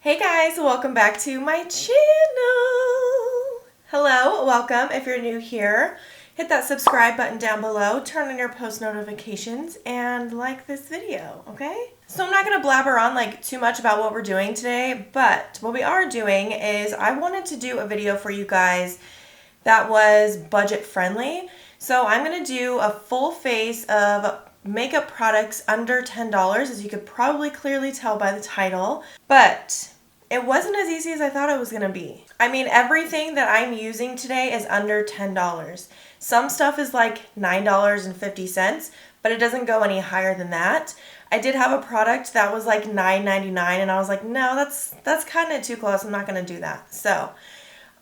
Hey guys, welcome back to my channel. Hello, welcome. If you're new here, hit that subscribe button down below, turn on your post notifications, and like this video, okay? So I'm not going to blabber on like too much about what we're doing today, but what we are doing is I wanted to do a video for you guys that was budget friendly. So I'm going to do a full face of makeup products under $10, as you could probably clearly tell by the title, but it wasn't as easy as I thought it was going to be. I mean, everything that I'm using today is under $10. Some stuff is like $9.50, but it doesn't go any higher than that. I did have a product that was like $9.99, and I was like, no, that's kind of too close. I'm not going to do that. So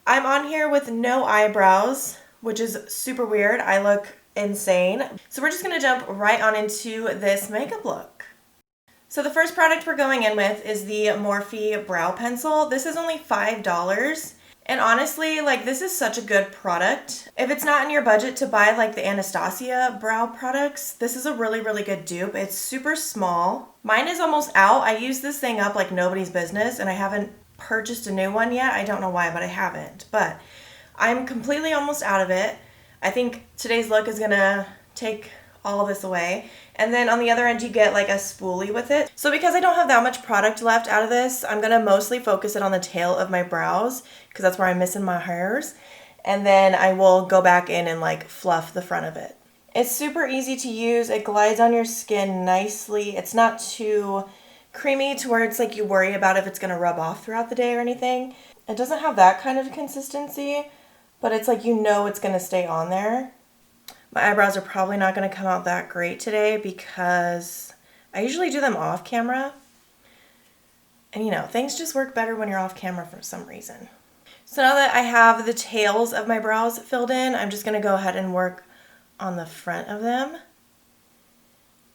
I'm on here with no eyebrows, which is super weird. I look insane. So we're just going to jump right on into this makeup look. So the first product we're going in with is the Morphe brow pencil. This is only $5. And honestly, like, this is such a good product. If it's not in your budget to buy like the Anastasia brow products, this is a really, really good dupe. It's super small. Mine is almost out. I use this thing up like nobody's business, and I haven't purchased a new one yet. I don't know why, but I haven't. But I'm completely almost out of it. I think today's look is gonna take all of this away. And then on the other end, you get like a spoolie with it. So because I don't have that much product left out of this, I'm gonna mostly focus it on the tail of my brows because that's where I'm missing my hairs. And then I will go back in and like fluff the front of it. It's super easy to use. It glides on your skin nicely. It's not too creamy to where it's like you worry about if it's gonna rub off throughout the day or anything. It doesn't have that kind of consistency, but it's like, you know, it's gonna stay on there. My eyebrows are probably not going to come out that great today because I usually do them off camera. And you know, things just work better when you're off camera for some reason. So now that I have the tails of my brows filled in, I'm just going to go ahead and work on the front of them.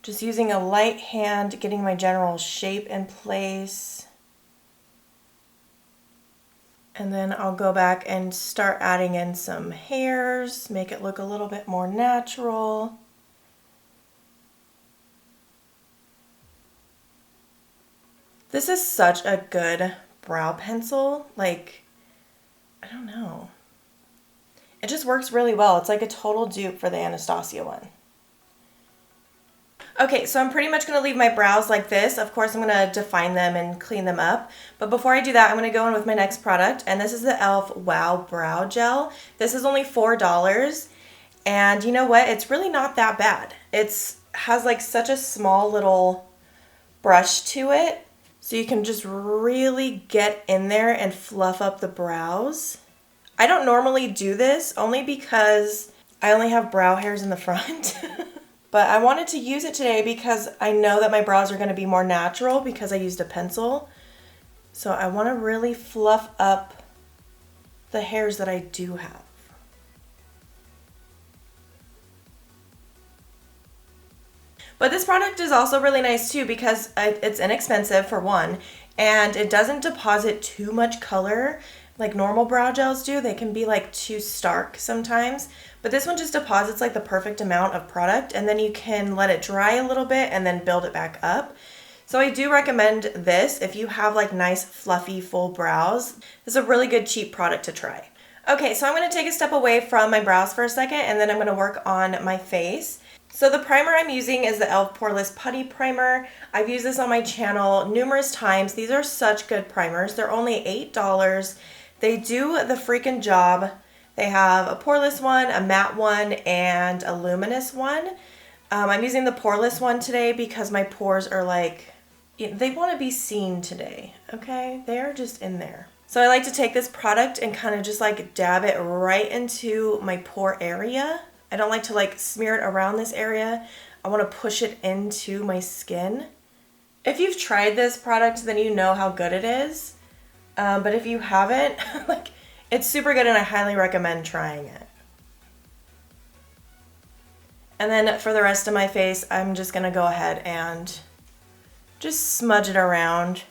Just using a light hand, getting my general shape in place. And then I'll go back and start adding in some hairs, make it look a little bit more natural. This is such a good brow pencil. Like, I don't know. It just works really well. It's like a total dupe for the Anastasia one. Okay, so I'm pretty much going to leave my brows like this. Of course, I'm going to define them and clean them up. But before I do that, I'm going to go in with my next product. And this is the e.l.f. Wow Brow Gel. This is only $4. And you know what? It's really not that bad. It has like such a small little brush to it. So you can just really get in there and fluff up the brows. I don't normally do this only because I only have brow hairs in the front. But I wanted to use it today because I know that my brows are going to be more natural because I used a pencil. So I want to really fluff up the hairs that I do have. But this product is also really nice too because it's inexpensive for one, and it doesn't deposit too much color like normal brow gels do. They can be like too stark sometimes, but this one just deposits like the perfect amount of product, and then you can let it dry a little bit and then build it back up. So I do recommend this if you have like nice fluffy full brows. This is a really good cheap product to try. Okay, so I'm going to take a step away from my brows for a second, and then I'm going to work on my face. So the primer I'm using is the e.l.f. Poreless Putty Primer. I've used this on my channel numerous times. These are such good primers. They're only $8. They do the freaking job. They have a poreless one, a matte one, and a luminous one. I'm using the poreless one today because my pores are like, they want to be seen today, okay? They are just in there. So I like to take this product and kind of just like dab it right into my pore area. I don't like to like smear it around this area. I want to push it into my skin. If you've tried this product, then you know how good it is. But if you haven't, like, it's super good and I highly recommend trying it. And then for the rest of my face, I'm just going to go ahead and just smudge it around.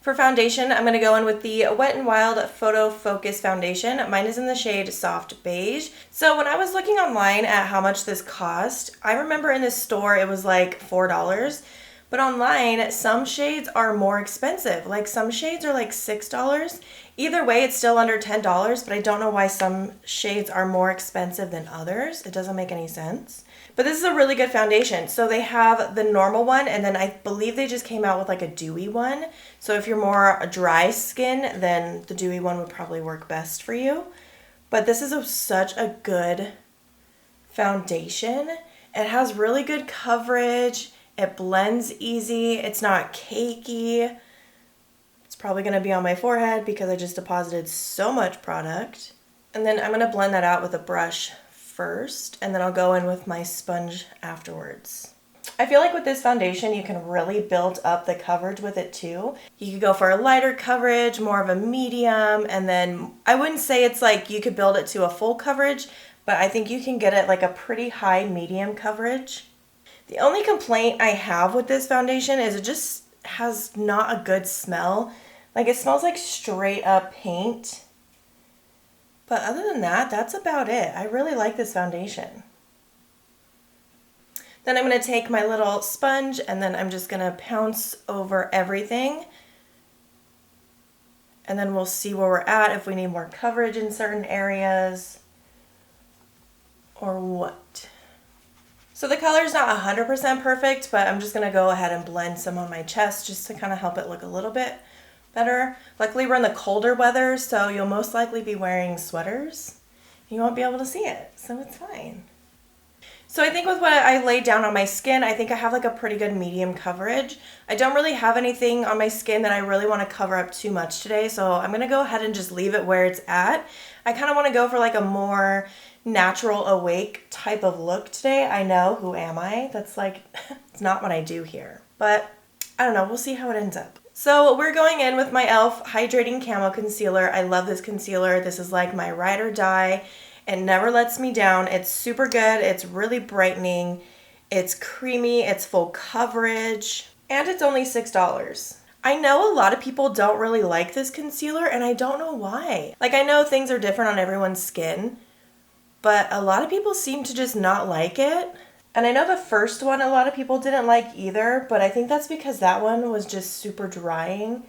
For foundation, I'm going to go in with the Wet n Wild Photo Focus Foundation. Mine is in the shade Soft Beige. So when I was looking online at how much this cost, I remember in this store it was like $4. But online, some shades are more expensive. Like some shades are like $6. Either way, it's still under $10, but I don't know why some shades are more expensive than others. It doesn't make any sense. But this is a really good foundation. So they have the normal one, and then I believe they just came out with like a dewy one. So if you're more dry skin, then the dewy one would probably work best for you. But this is such a good foundation. It has really good coverage. It blends easy. It's not cakey. It's probably going to be on my forehead because I just deposited so much product. And then I'm going to blend that out with a brush first, and then I'll go in with my sponge afterwards. I feel like with this foundation, you can really build up the coverage with it too. You could go for a lighter coverage, more of a medium, and then I wouldn't say it's like you could build it to a full coverage, but I think you can get it like a pretty high medium coverage. The only complaint I have with this foundation is it just has not a good smell. Like it smells like straight up paint. But other than that, that's about it. I really like this foundation. Then I'm going to take my little sponge and then I'm just going to pounce over everything. And then we'll see where we're at, if we need more coverage in certain areas or what. So the color's not 100% perfect, but I'm just going to go ahead and blend some on my chest just to kind of help it look a little bit better. Luckily we're in the colder weather, so you'll most likely be wearing sweaters. You won't be able to see it, so it's fine. So I think with what I laid down on my skin, I think I have like a pretty good medium coverage. I don't really have anything on my skin that I really want to cover up too much today, so I'm going to go ahead and just leave it where it's at. I kind of want to go for like a more natural awake type of look today. I know, who am I? That's like, it's not what I do here. But I don't know, we'll see how it ends up. So we're going in with my e.l.f. Hydrating Camo Concealer. I love this concealer. This is like my ride or die. It never lets me down. It's super good. It's really brightening. It's creamy. It's full coverage. And it's only $6. I know a lot of people don't really like this concealer, and I don't know why. Like, I know things are different on everyone's skin, but a lot of people seem to just not like it. And I know the first one a lot of people didn't like either, but I think that's because that one was just super drying.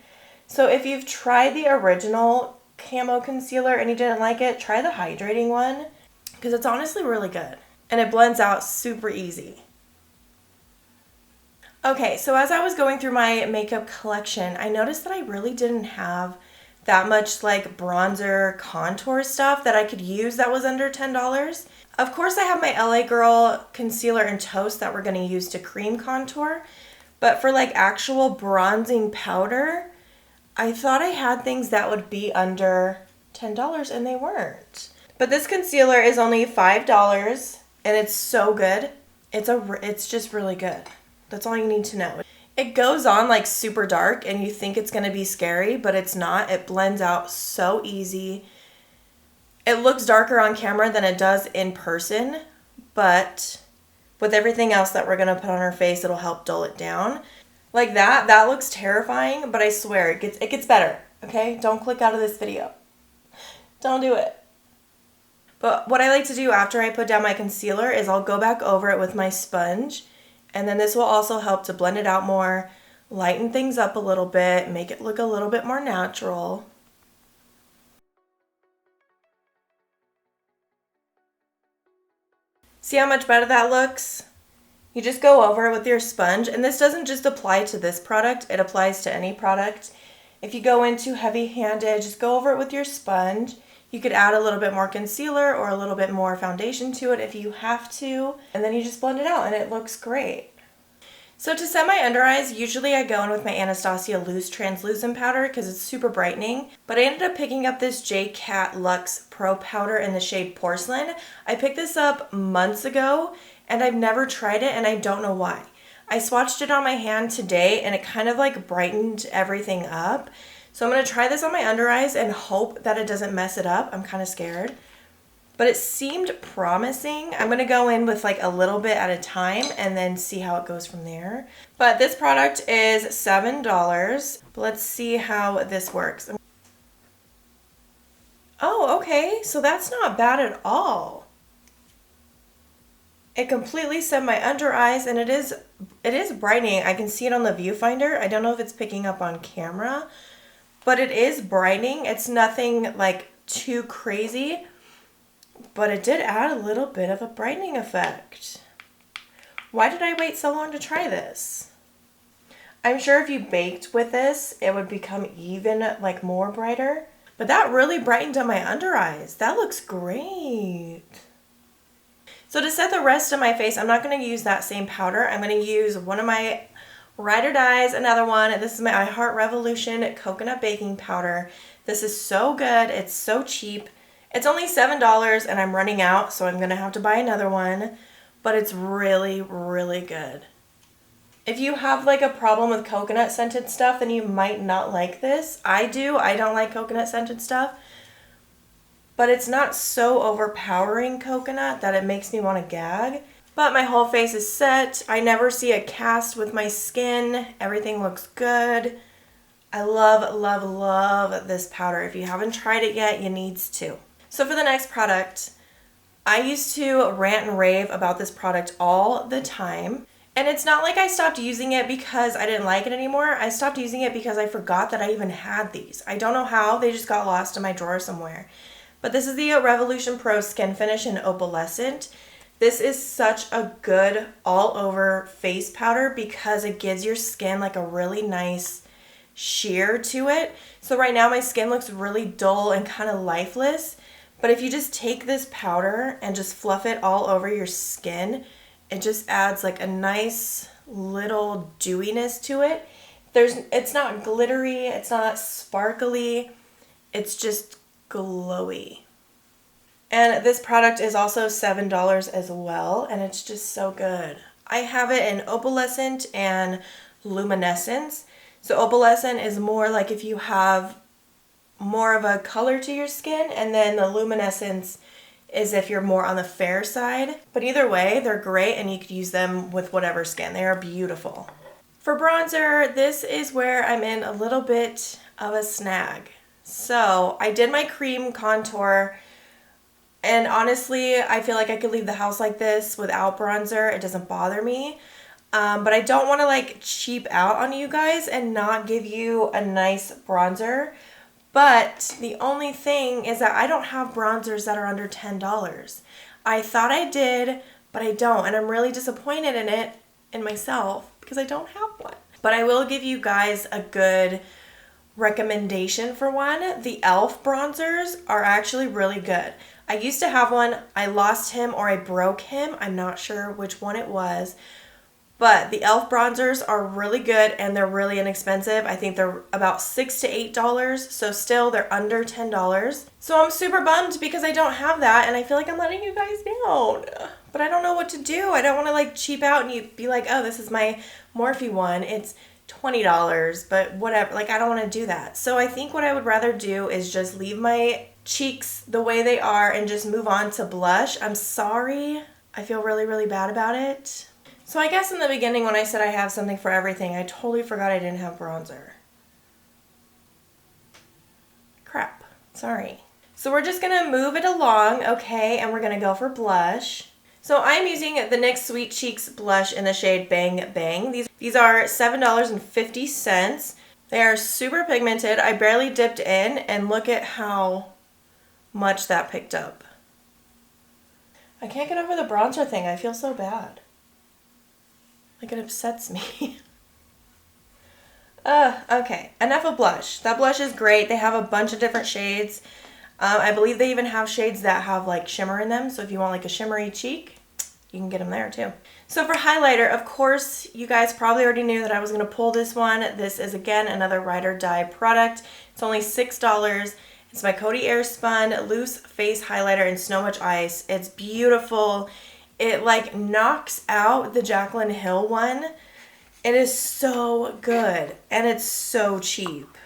So if you've tried the original Camo Concealer and you didn't like it, try the hydrating one because it's honestly really good. And it blends out super easy. Okay, so as I was going through my makeup collection, I noticed that I really didn't have that much like bronzer contour stuff that I could use that was under $10. Of course I have my LA Girl concealer and toast that we're going to use to cream contour, but for like actual bronzing powder, I thought I had things that would be under $10 and they weren't. But this concealer is only $5 and it's so good. It's just really good. That's all you need to know. It goes on like super dark and you think it's going to be scary, but it's not. It blends out so easy. It looks darker on camera than it does in person, but with everything else that we're going to put on our face, it'll help dull it down. Like that looks terrifying, but I swear it gets better, okay? Don't click out of this video. Don't do it. But what I like to do after I put down my concealer is I'll go back over it with my sponge, and then this will also help to blend it out more, lighten things up a little bit, make it look a little bit more natural. See how much better that looks? You just go over it with your sponge, and this doesn't just apply to this product, it applies to any product. If you go in too heavy-handed, just go over it with your sponge. You could add a little bit more concealer or a little bit more foundation to it if you have to, and then you just blend it out and it looks great. So to set my under eyes, usually I go in with my Anastasia Loose Translucent Powder because it's super brightening, but I ended up picking up this Jcat Luxe Pro Powder in the shade Porcelain. I picked this up months ago and I've never tried it and I don't know why. I swatched it on my hand today and it kind of like brightened everything up. So I'm going to try this on my under eyes and hope that it doesn't mess it up. I'm kind of scared. but it seemed promising. I'm gonna go in with like a little bit at a time and then see how it goes from there. But this product is $7. But let's see how this works. Oh, okay, so that's not bad at all. It completely set my under eyes, and it is brightening. I can see it on the viewfinder. I don't know if it's picking up on camera, but it is brightening. It's nothing like too crazy, but it did add a little bit of a brightening effect. Why did I wait so long to try this? I'm sure if you baked with this, it would become even like more brighter. But that really brightened up my under eyes. That looks great. So to set the rest of my face, I'm not going to use that same powder. I'm going to use one of my Ride or Die's, another one. This is my I Heart Revolution Coconut Baking Powder. This is so good. It's so cheap. It's only $7 and I'm running out, so I'm going to have to buy another one. But it's really, really good. If you have like a problem with coconut scented stuff, then you might not like this. I do. I don't like coconut scented stuff. But it's not so overpowering coconut that it makes me want to gag. But my whole face is set. I never see a cast with my skin. Everything looks good. I love, love, love this powder. If you haven't tried it yet, you need to. So for the next product, I used to rant and rave about this product all the time. And it's not like I stopped using it because I didn't like it anymore. I stopped using it because I forgot that I even had these. I don't know how. They just got lost in my drawer somewhere. But this is the Revolution Pro Skin Finish in Opalescent. This is such a good all-over face powder because it gives your skin like a really nice sheer to it. So right now my skin looks really dull and kind of lifeless. But if you just take this powder and just fluff it all over your skin, it just adds like a nice little dewiness to it. It's not glittery, it's not sparkly, it's just glowy. And this product is also $7 as well, and it's just so good. I have it in Opalescent and Luminescence. So Opalescent is more like if you have more of a color to your skin, and then the Luminescence is if you're more on the fair side. But either way, they're great and you could use them with whatever skin. They are beautiful. For bronzer, this is where I'm in a little bit of a snag. So I did my cream contour, and honestly, I feel like I could leave the house like this without bronzer. It doesn't bother me. But I don't want to like cheap out on you guys and not give you a nice bronzer. But the only thing is that I don't have bronzers that are under $10. I thought I did, but I don't. And I'm really disappointed in myself because I don't have one. But I will give you guys a good recommendation for one. The e.l.f. bronzers are actually really good. I used to have one. I lost him or I broke him. I'm not sure which one it was. But the e.l.f. bronzers are really good and they're really inexpensive. I think they're about $6 to $8, so still they're under $10. So I'm super bummed because I don't have that and I feel like I'm letting you guys down. But I don't know what to do. I don't want to like cheap out and you be like, oh, this is my Morphe one. It's $20, but whatever. Like I don't want to do that. So I think what I would rather do is just leave my cheeks the way they are and just move on to blush. I'm sorry. I feel really, really bad about it. So I guess in the beginning when I said I have something for everything, I totally forgot I didn't have bronzer. Crap. Sorry. So we're just going to move it along, okay, and we're going to go for blush. So I'm using the NYX Sweet Cheeks blush in the shade Bang Bang. These are $7.50. They are super pigmented. I barely dipped in, and look at how much that picked up. I can't get over the bronzer thing. I feel so bad. Like it upsets me. Okay, enough of blush. That blush is great. They have a bunch of different shades. I believe they even have shades that have like shimmer in them. So if you want like a shimmery cheek, you can get them there too. So for highlighter, of course, you guys probably already knew that I was going to pull this one. This is again another Ride or Die product. It's only $6. It's my Coty Airspun Loose Face Highlighter in Snow Much Ice. It's beautiful. It like knocks out the Jaclyn Hill one. It is so good and it's so cheap.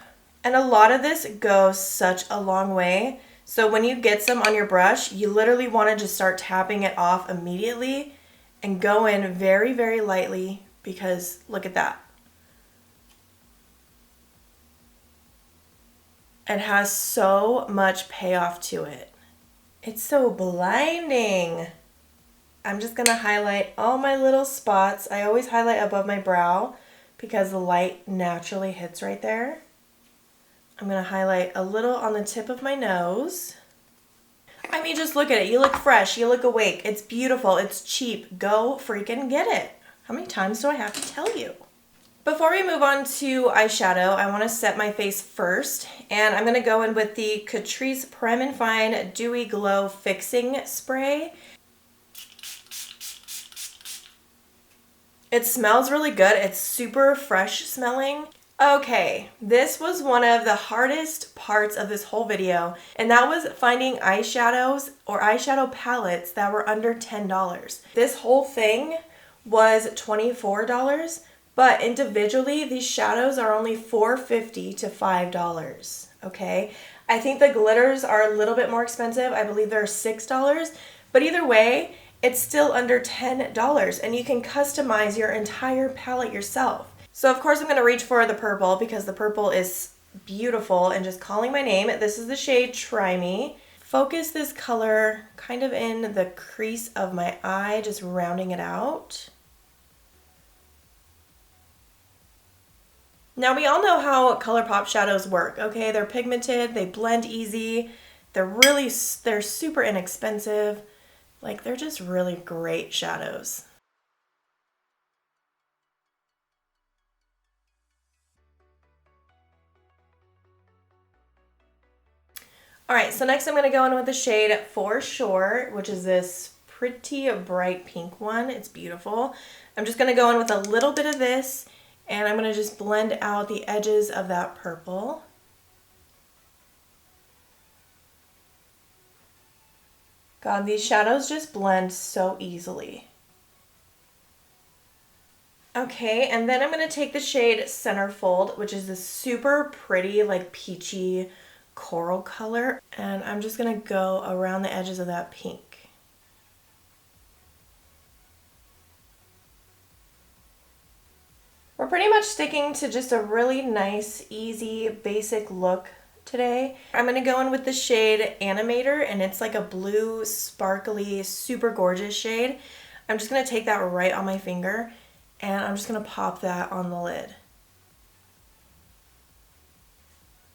And a lot of this goes such a long way. So when you get some on your brush, you literally want to just start tapping it off immediately and go in very, very lightly, because look at that. It has so much payoff to it. It's so blinding. I'm just gonna highlight all my little spots. I always highlight above my brow because the light naturally hits right there. I'm gonna highlight a little on the tip of my nose. I mean, just look at it. You look fresh, you look awake. It's beautiful, it's cheap. Go freaking get it. How many times do I have to tell you? Before we move on to eyeshadow, I want to set my face first, and I'm going to go in with the Catrice Prime and Fine Dewy Glow Fixing Spray. It smells really good. It's super fresh smelling. Okay, this was one of the hardest parts of this whole video, and that was finding eyeshadows or eyeshadow palettes that were under $10. This whole thing was $24. But individually, these shadows are only $4.50 to $5, okay? I think the glitters are a little bit more expensive. I believe they're $6, but either way, it's still under $10, and you can customize your entire palette yourself. So of course I'm gonna reach for the purple because the purple is beautiful, and just calling my name, this is the shade Try Me. Focus this color kind of in the crease of my eye, just rounding it out. Now we all know how Colourpop shadows work, okay? They're pigmented, they blend easy, they're super inexpensive. Like, they're just really great shadows. All right, so next I'm gonna go in with the shade For Sure, which is this pretty bright pink one. It's beautiful. I'm just gonna go in with a little bit of this, and I'm going to just blend out the edges of that purple. God, these shadows just blend so easily. Okay, and then I'm going to take the shade Centerfold, which is this super pretty, like peachy coral color, and I'm just going to go around the edges of that pink. We're pretty much sticking to just a really nice, easy, basic look today. I'm going to go in with the shade Animator, and it's like a blue, sparkly, super gorgeous shade. I'm just going to take that right on my finger, and I'm just going to pop that on the lid.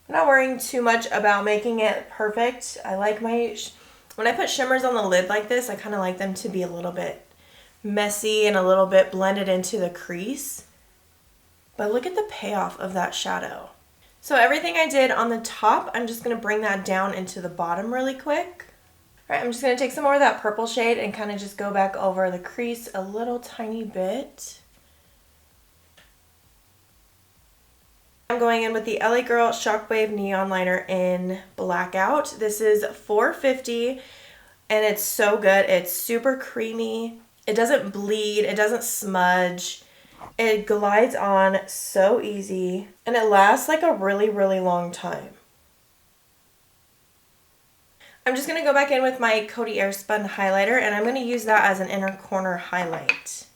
I'm not worrying too much about making it perfect. I like when I put shimmers on the lid like this, I kind of like them to be a little bit messy and a little bit blended into the crease. But look at the payoff of that shadow. So everything I did on the top, I'm just going to bring that down into the bottom really quick. All right, I'm just going to take some more of that purple shade and kind of just go back over the crease a little tiny bit. I'm going in with the LA Girl Shockwave Neon Liner in Blackout. This is $4.50, and it's so good. It's super creamy. It doesn't bleed. It doesn't smudge. It glides on so easy, and it lasts like a really, really long time. I'm just going to go back in with my Coty Airspun highlighter, and I'm going to use that as an inner corner highlight.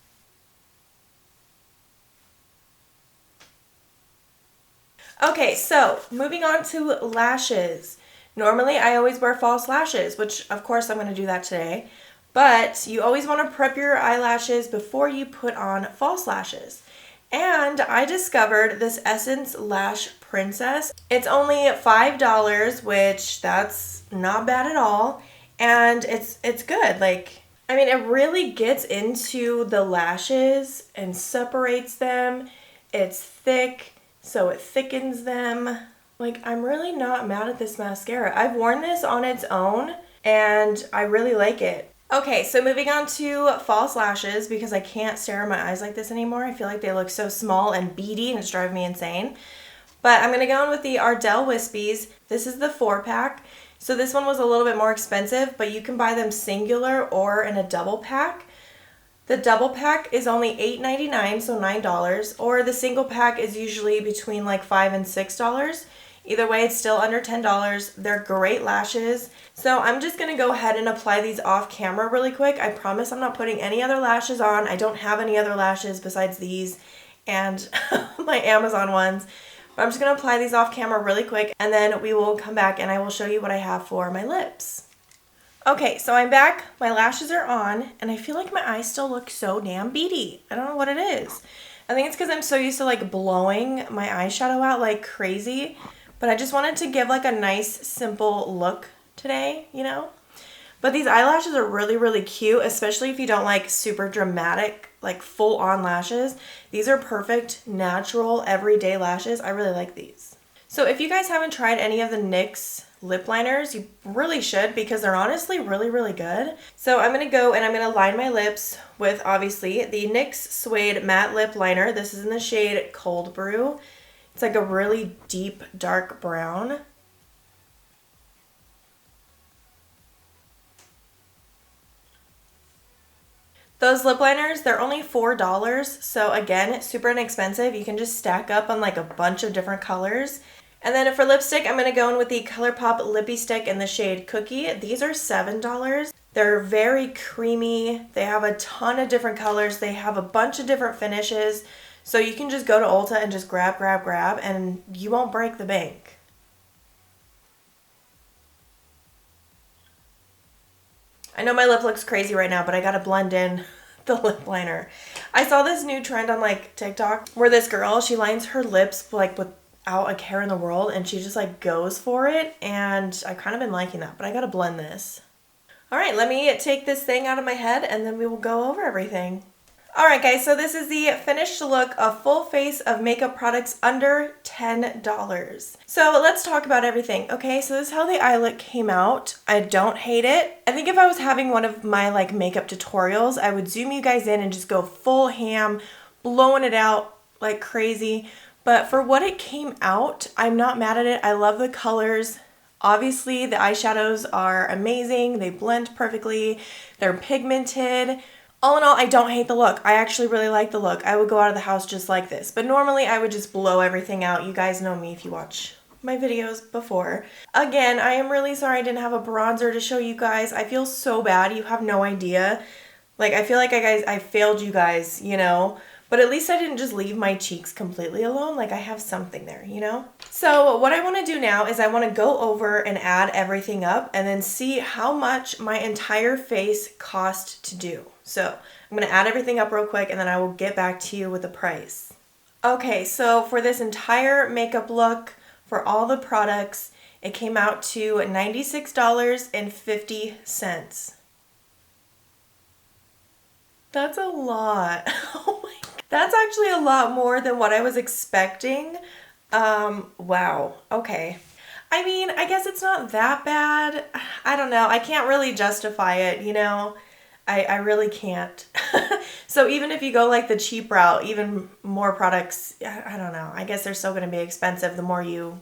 Okay, so moving on to lashes. Normally I always wear false lashes, which of course I'm going to do that today. But you always want to prep your eyelashes before you put on false lashes. And I discovered this Essence Lash Princess. It's only $5, which that's not bad at all. And it's good. Like, I mean, it really gets into the lashes and separates them. It's thick, so it thickens them. Like, I'm really not mad at this mascara. I've worn this on its own, and I really like it. Okay, so moving on to false lashes, because I can't stare at my eyes like this anymore. I feel like they look so small and beady, and it's driving me insane. But I'm going to go in with the Ardell Wispies. This is the 4-pack. So this one was a little bit more expensive, but you can buy them singular or in a double pack. The double pack is only $8.99, so $9, or the single pack is usually between like $5 and $6. Either way, it's still under $10. They're great lashes. So I'm just going to go ahead and apply these off camera really quick. I promise I'm not putting any other lashes on. I don't have any other lashes besides these and my Amazon ones. But I'm just going to apply these off camera really quick, and then we will come back and I will show you what I have for my lips. Okay, so I'm back. My lashes are on, and I feel like my eyes still look so damn beady. I don't know what it is. I think it's because I'm so used to like blowing my eyeshadow out like crazy, but I just wanted to give like a nice simple look today, you know? But these eyelashes are really, really cute, especially if you don't like super dramatic, like full on lashes. These are perfect, natural, everyday lashes. I really like these. So if you guys haven't tried any of the NYX lip liners, you really should, because they're honestly really, really good. So I'm going to go and I'm going to line my lips with, obviously, the NYX Suede Matte Lip Liner. This is in the shade Cold Brew. It's like a really deep, dark brown. Those lip liners, they're only $4, so again, super inexpensive. You can just stack up on like a bunch of different colors. And then for lipstick, I'm going to go in with the Colourpop Lippie Stick in the shade Cookie. These are $7. They're very creamy. They have a ton of different colors. They have a bunch of different finishes. So you can just go to Ulta and just grab, and you won't break the bank. I know my lip looks crazy right now, but I gotta blend in the lip liner. I saw this new trend on like TikTok where this girl, she lines her lips like without a care in the world, and she just like goes for it, and I've kind of been liking that, but I gotta blend this. All right, let me take this thing out of my head and then we will go over everything. All right, guys, so this is the finished look, a full face of makeup products under $10. So let's talk about everything. Okay, so this is how the eye look came out. I don't hate it. I think if I was having one of my like makeup tutorials, I would zoom you guys in and just go full ham, blowing it out like crazy. But for what it came out, I'm not mad at it. I love the colors. Obviously, the eyeshadows are amazing. They blend perfectly. They're pigmented. All in all, I don't hate the look. I actually really like the look. I would go out of the house just like this. But normally I would just blow everything out. You guys know me if you watch my videos before. Again, I am really sorry I didn't have a bronzer to show you guys. I feel so bad. You have no idea. Like, I feel like I failed you guys, you know? But at least I didn't just leave my cheeks completely alone. Like, I have something there, you know? So what I want to do now is I want to go over and add everything up and then see how much my entire face cost to do. So I'm going to add everything up real quick and then I will get back to you with the price. Okay, so for this entire makeup look, for all the products, it came out to $96.50. That's a lot. Oh my God. That's actually a lot more than what I was expecting. Wow. Okay. I mean, I guess it's not that bad. I don't know. I can't really justify it, you know? I really can't. So even if you go like the cheap route, even more products, I don't know. I guess they're still going to be expensive the more you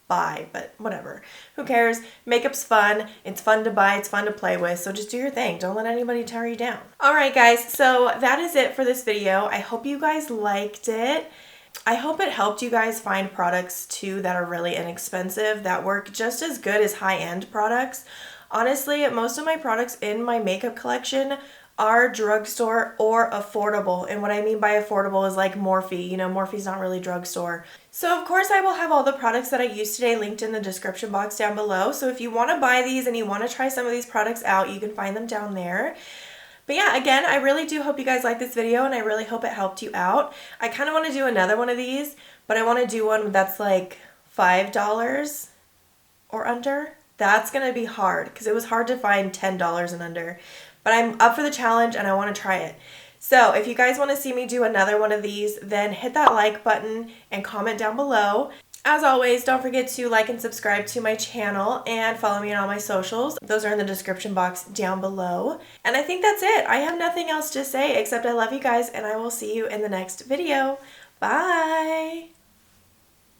buy, but whatever. Who cares? Makeup's fun. It's fun to buy. It's fun to play with. So just do your thing. Don't let anybody tear you down. All right, guys. So that is it for this video. I hope you guys liked it. I hope it helped you guys find products too that are really inexpensive, that work just as good as high-end products. Honestly, most of my products in my makeup collection are drugstore or affordable. And what I mean by affordable is like Morphe. You know, Morphe's not really drugstore. So of course I will have all the products that I used today linked in the description box down below. So if you want to buy these and you want to try some of these products out, you can find them down there. But yeah, again, I really do hope you guys like this video and I really hope it helped you out. I kind of want to do another one of these, but I want to do one that's like $5 or under. That's going to be hard because it was hard to find $10 and under. But I'm up for the challenge and I want to try it. So if you guys want to see me do another one of these, then hit that like button and comment down below. As always, don't forget to like and subscribe to my channel and follow me on all my socials. Those are in the description box down below. And I think that's it. I have nothing else to say except I love you guys and I will see you in the next video. Bye!